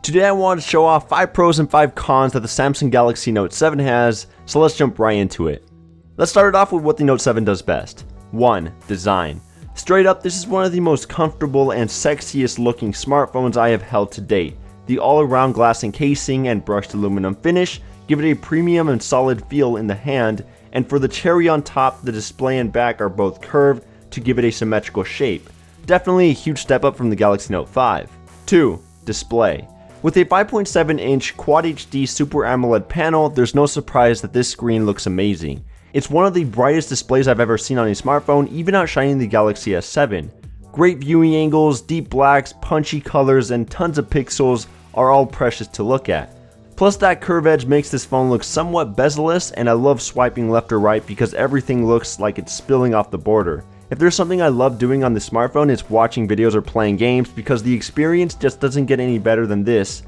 Today I wanted to show off 5 pros and 5 cons that the Samsung Galaxy Note 7 has, so let's jump right into it. Let's start it off with what the Note 7 does best. 1. Design. Straight up, this is one of the most comfortable and sexiest looking smartphones I have held to date. The all-around glass encasing and brushed aluminum finish give it a premium and solid feel in the hand, and for the cherry on top, the display and back are both curved to give it a symmetrical shape. Definitely a huge step up from the Galaxy Note 5. 2. Display. With a 5.7-inch Quad HD Super AMOLED panel, there's no surprise that this screen looks amazing. It's one of the brightest displays I've ever seen on a smartphone, even outshining the Galaxy S7. Great viewing angles, deep blacks, punchy colors, and tons of pixels are all precious to look at. Plus, that curve edge makes this phone look somewhat bezel-less, and I love swiping left or right because everything looks like it's spilling off the border. If there's something I love doing on the smartphone, it's watching videos or playing games because the experience just doesn't get any better than this,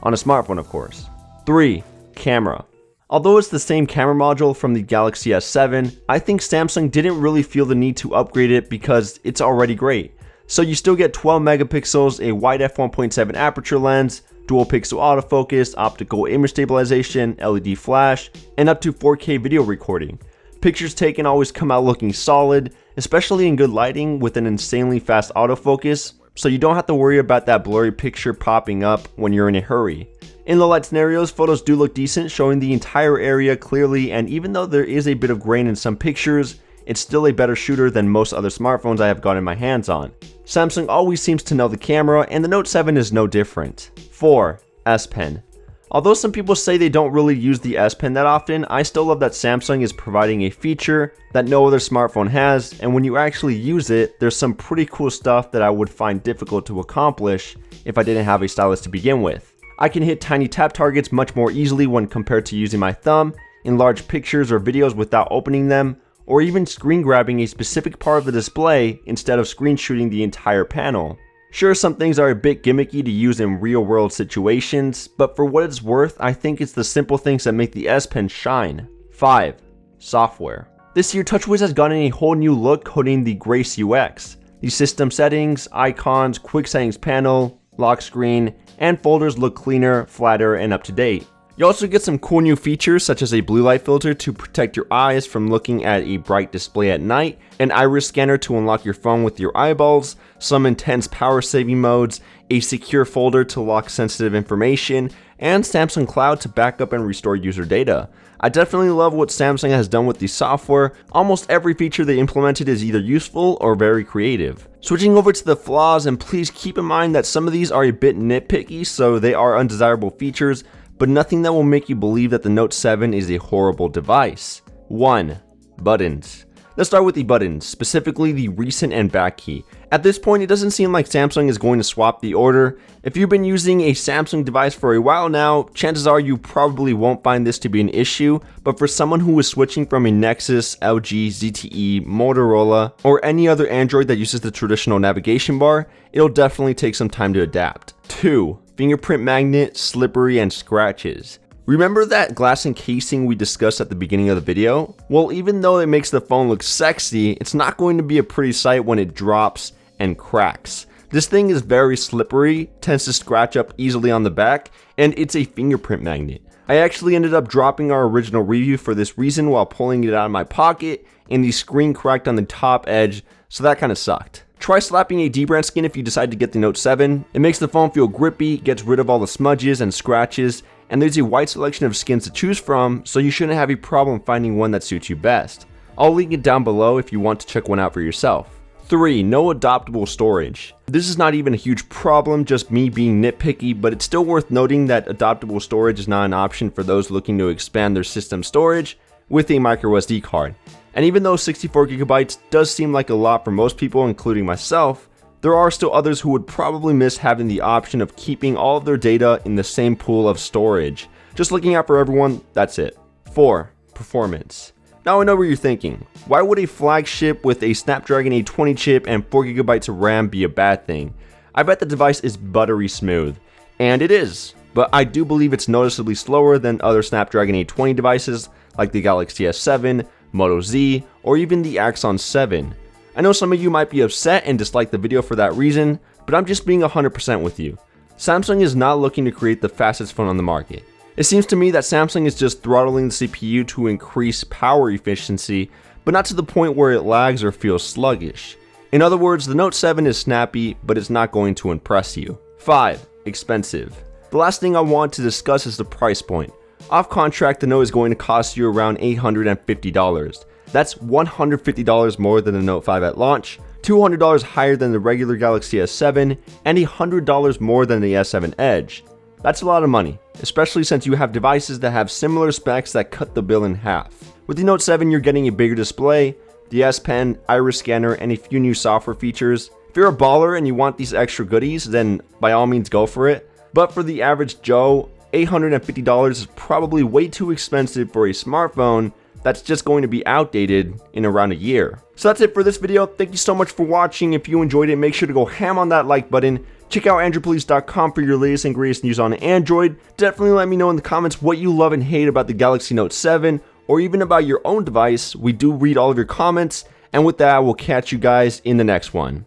on a smartphone of course. 3. Camera. Although it's the same camera module from the Galaxy S7, I think Samsung didn't really feel the need to upgrade it because it's already great. So you still get 12 megapixels, a wide f1.7 aperture lens, dual pixel autofocus, optical image stabilization, LED flash, and up to 4K video recording. Pictures taken always come out looking solid, especially in good lighting with an insanely fast autofocus, so you don't have to worry about that blurry picture popping up when you're in a hurry. In low light scenarios, photos do look decent, showing the entire area clearly, and even though there is a bit of grain in some pictures, it's still a better shooter than most other smartphones I have gotten my hands on. Samsung always seems to know the camera, and the Note 7 is no different. 4. S Pen. Although some people say they don't really use the S Pen that often, I still love that Samsung is providing a feature that no other smartphone has, and when you actually use it, there's some pretty cool stuff that I would find difficult to accomplish if I didn't have a stylus to begin with. I can hit tiny tap targets much more easily when compared to using my thumb, in large pictures or videos without opening them, or even screen grabbing a specific part of the display instead of screen shooting the entire panel. Sure, some things are a bit gimmicky to use in real world situations, but for what it's worth, I think it's the simple things that make the S Pen shine. 5. Software. This year, TouchWiz has gotten a whole new look coating the Grace UX. The system settings, icons, quick settings panel, lock screen, and folders look cleaner, flatter, and up to date. You also get some cool new features such as a blue light filter to protect your eyes from looking at a bright display at night, an iris scanner to unlock your phone with your eyeballs, some intense power saving modes, a secure folder to lock sensitive information, and Samsung Cloud to back up and restore user data. I definitely love what Samsung has done with the software. Almost every feature they implemented is either useful or very creative. Switching over to the flaws, and please keep in mind that some of these are a bit nitpicky, so they are undesirable features, but nothing that will make you believe that the Note 7 is a horrible device. 1. Buttons. Let's start with the buttons, specifically the recent and back key. At this point, it doesn't seem like Samsung is going to swap the order. If you've been using a Samsung device for a while now, chances are you probably won't find this to be an issue, but for someone who is switching from a Nexus, LG, ZTE, Motorola, or any other Android that uses the traditional navigation bar, it'll definitely take some time to adapt. 2. Fingerprint magnet, slippery, and scratches. Remember that glass encasing we discussed at the beginning of the video? Well, even though it makes the phone look sexy, it's not going to be a pretty sight when it drops and cracks. This thing is very slippery, tends to scratch up easily on the back, and it's a fingerprint magnet. I actually ended up dropping our original review for this reason while pulling it out of my pocket, and the screen cracked on the top edge, so that kind of sucked. Try slapping a dbrand skin if you decide to get the Note 7. It makes the phone feel grippy, gets rid of all the smudges and scratches, and there's a wide selection of skins to choose from, so you shouldn't have a problem finding one that suits you best. I'll link it down below if you want to check one out for yourself. 3. No adaptable storage. This is not even a huge problem, just me being nitpicky, but it's still worth noting that adaptable storage is not an option for those looking to expand their system storage with a microSD card. And even though 64GB does seem like a lot for most people, including myself, there are still others who would probably miss having the option of keeping all of their data in the same pool of storage. Just looking out for everyone, that's it. 4. Performance. Now I know what you're thinking. Why would a flagship with a Snapdragon 820 chip and 4GB of RAM be a bad thing? I bet the device is buttery smooth. And it is. But I do believe it's noticeably slower than other Snapdragon 820 devices like the Galaxy S7, Moto Z, or even the Axon 7. I know some of you might be upset and dislike the video for that reason, but I'm just being 100% with you. Samsung is not looking to create the fastest phone on the market. It seems to me that Samsung is just throttling the CPU to increase power efficiency, but not to the point where it lags or feels sluggish. In other words, the Note 7 is snappy, but it's not going to impress you. 5. Expensive. The last thing I want to discuss is the price point. Off contract, the Note is going to cost you around $850. That's $150 more than the Note 5 at launch, $200 higher than the regular Galaxy S7, and $100 more than the S7 Edge. That's a lot of money, especially since you have devices that have similar specs that cut the bill in half. With the Note 7, you're getting a bigger display, the S Pen, iris scanner, and a few new software features. If you're a baller and you want these extra goodies, then by all means go for it. But for the average Joe, $850 is probably way too expensive for a smartphone that's just going to be outdated in around a year. So that's it for this video. Thank you so much for watching. If you enjoyed it, make sure to go ham on that like button. Check out AndroidPolice.com for your latest and greatest news on Android. Definitely let me know in the comments what you love and hate about the Galaxy Note 7, or even about your own device. We do read all of your comments. And with that, I will catch you guys in the next one.